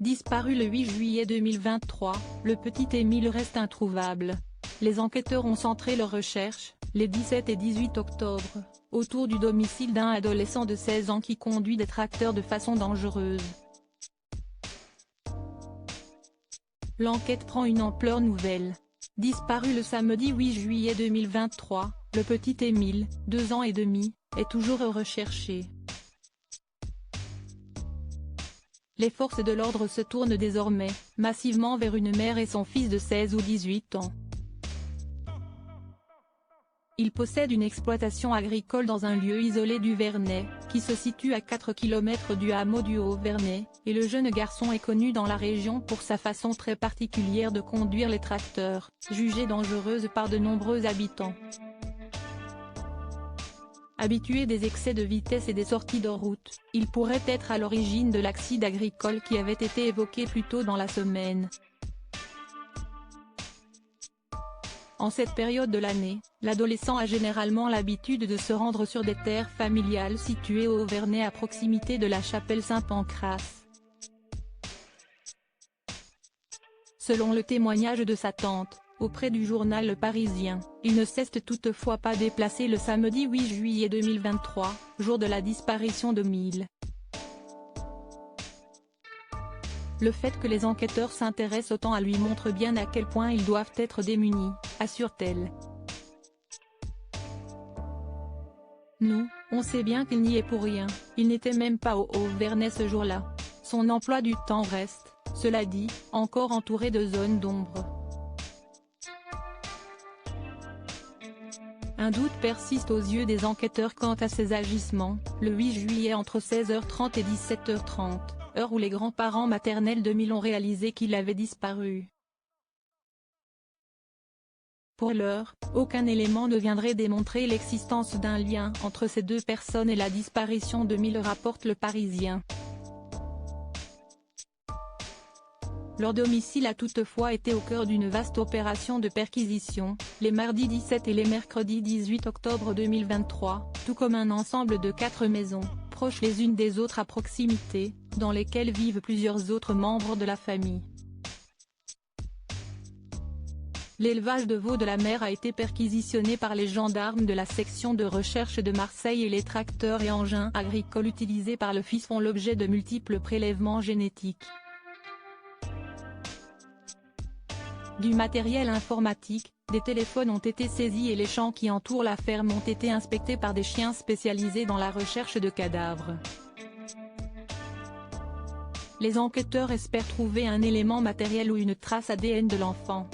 Disparu le 8 juillet 2023, le petit Émile reste introuvable. Les enquêteurs ont centré leurs recherches, les 17 et 18 octobre, autour du domicile d'un adolescent de 16 ans qui conduit des tracteurs de façon dangereuse. L'enquête prend une ampleur nouvelle. Disparu le samedi 8 juillet 2023, le petit Émile, 2 ans et demi, est toujours recherché. Les forces de l'ordre se tournent désormais, massivement vers une mère et son fils de 16 ou 18 ans. Il possède une exploitation agricole dans un lieu isolé du Vernet, qui se situe à 4 km du hameau du Haut-Vernet, et le jeune garçon est connu dans la région pour sa façon très particulière de conduire les tracteurs, jugée dangereuse par de nombreux habitants. Habitué des excès de vitesse et des sorties de route, il pourrait être à l'origine de l'accident agricole qui avait été évoqué plus tôt dans la semaine. En cette période de l'année, l'adolescent a généralement l'habitude de se rendre sur des terres familiales situées au Haut-Vernet à proximité de la chapelle Saint-Pancrace. Selon le témoignage de sa tante, auprès du journal Le Parisien, il ne s'est toutefois pas déplacé le samedi 8 juillet 2023, jour de la disparition d'Émile. Le fait que les enquêteurs s'intéressent autant à lui montre bien à quel point ils doivent être démunis, assure-t-elle. Nous, on sait bien qu'il n'y est pour rien, il n'était même pas au Haut-Vernet ce jour-là. Son emploi du temps reste, cela dit, encore entouré de zones d'ombre. Un doute persiste aux yeux des enquêteurs quant à ses agissements, le 8 juillet entre 16h30 et 17h30, heure où les grands-parents maternels d'Émile ont réalisé qu'il avait disparu. Pour l'heure, aucun élément ne viendrait démontrer l'existence d'un lien entre ces deux personnes et la disparition d'Émile, rapporte Le Parisien. Leur domicile a toutefois été au cœur d'une vaste opération de perquisition, les mardis 17 et les mercredis 18 octobre 2023, tout comme un ensemble de 4 maisons, proches les unes des autres à proximité, dans lesquelles vivent plusieurs autres membres de la famille. L'élevage de veaux de la mer a été perquisitionné par les gendarmes de la section de recherche de Marseille et les tracteurs et engins agricoles utilisés par le fils font l'objet de multiples prélèvements génétiques. Du matériel informatique, des téléphones ont été saisis et les champs qui entourent la ferme ont été inspectés par des chiens spécialisés dans la recherche de cadavres. Les enquêteurs espèrent trouver un élément matériel ou une trace ADN de l'enfant.